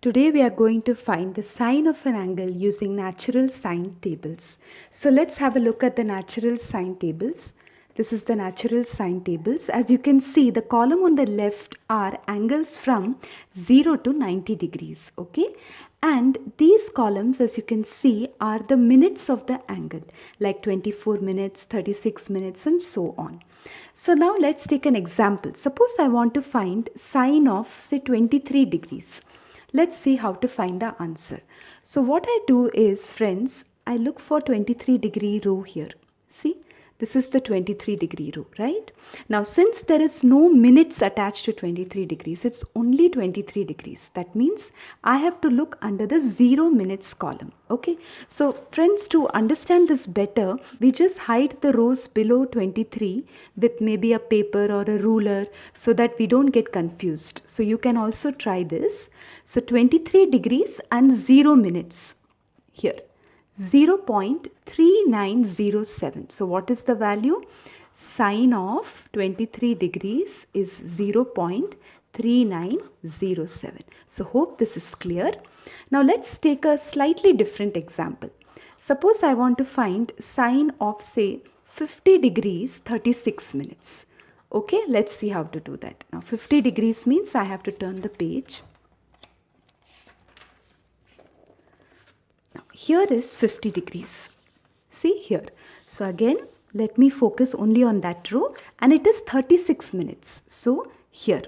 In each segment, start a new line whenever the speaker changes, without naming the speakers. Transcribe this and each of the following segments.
Today we are going to find the sine of an angle using natural sine tables. So let's have a look at the natural sine tables. This is the natural sine tables. As you can see, the column on the left are angles from 0 to 90 degrees. Okay, and these columns, as you can see, are the minutes of the angle, like 24 minutes, 36 minutes and so on. So now let's take an example. Suppose I want to find sine of say 23 degrees. Let's see how to find the answer. So what I do is, friends, I look for 23-degree row here. See, this is the 23-degree row, right? Now, since there is no minutes attached to 23 degrees, it's only 23 degrees. That means I have to look under the 0 minutes column. Okay, so friends, to understand this better, we just hide the rows below 23 with maybe a paper or a ruler so that we don't get confused. So you can also try this. So 23 degrees and 0 minutes here. 0.3907. So what is the value? Sine of 23 degrees is 0.3907. So hope this is clear. Now let's take a slightly different example. Suppose I want to find sine of say 50 degrees 36 minutes. Okay, let's see how to do that. Now 50 degrees means I have to turn the page. Here is 50 degrees. See here. So again, let me focus only on that row, and it is 36 minutes. So here,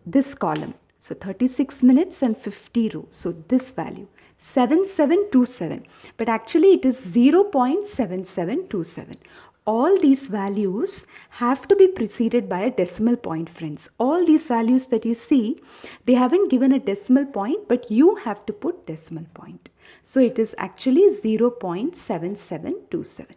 this column. So 36 minutes and 50 row. So this value, 7727. But actually it is 0.7727. All these values have to be preceded by a decimal point, friends. All these values that you see, they haven't given a decimal point, but you have to put decimal point. So it is actually 0.7727.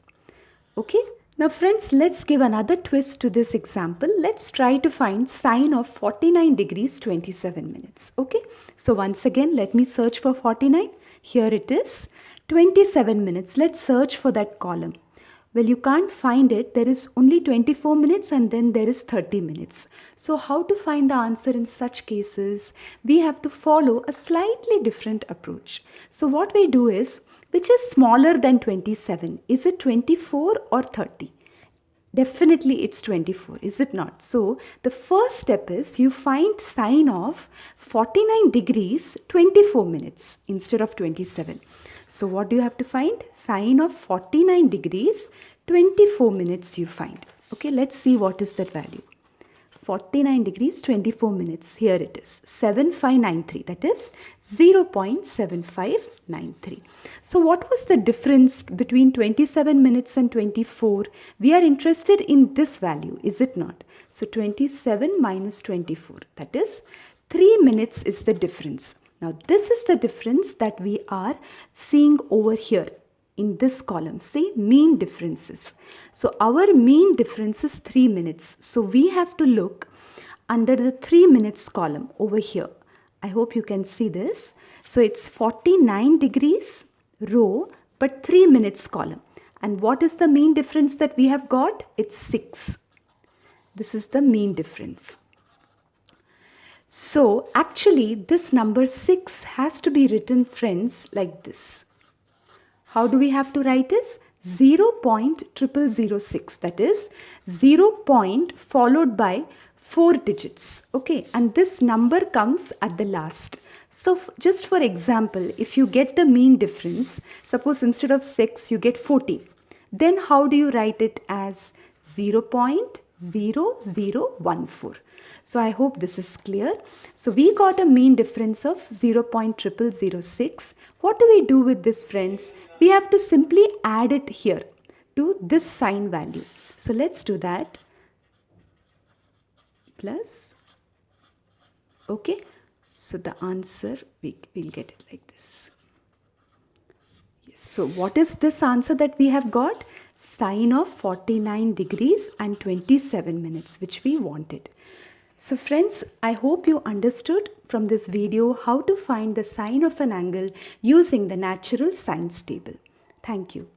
Okay. Now friends, let's give another twist to this example. Let's try to find sine of 49 degrees 27 minutes. Okay. So once again, let me search for 49. Here it is. 27 minutes. Let's search for that column. Well, you can't find it. There is only 24 minutes and then there is 30 minutes. So how to find the answer in such cases? We have to follow a slightly different approach. So what we do is, which is smaller than 27? Is it 24 or 30? Definitely it's 24, is it not? So the first step is you find sine of 49 degrees 24 minutes instead of 27. So what do you have to find? Sine of 49 degrees 24 minutes you find. Okay, let's see what is that value. 49 degrees 24 minutes. Here it is, 7593. That is 0.7593. So what was the difference between 27 minutes and 24? We are interested in this value, is it not? So 27 minus 24. That is 3 minutes is the difference. Now this is the difference that we are seeing over here in this column. See, mean differences. So our mean difference is 3 minutes. So we have to look under the 3 minutes column over here. I hope you can see this. So it's 49 degrees row but 3 minutes column. And what is the mean difference that we have got? It's 6. This is the mean difference. So actually this number 6 has to be written, friends, like this. How do we have to write this? 0.0006. That is 0 point followed by 4 digits. Okay, and this number comes at the last. So just for example, if you get the mean difference, suppose instead of 6 you get 40. Then how do you write it as 0.0014? So I hope this is clear. So we got a mean difference of 0.0006. What do we do with this, friends? We have to simply add it here to this sine value. So let's do that. Plus, okay. So the answer, we'll get it like this. Yes. So what is this answer that we have got? Sine of 49 degrees and 27 minutes, which we wanted. So friends, I hope you understood from this video how to find the sine of an angle using the natural sines table. Thank you.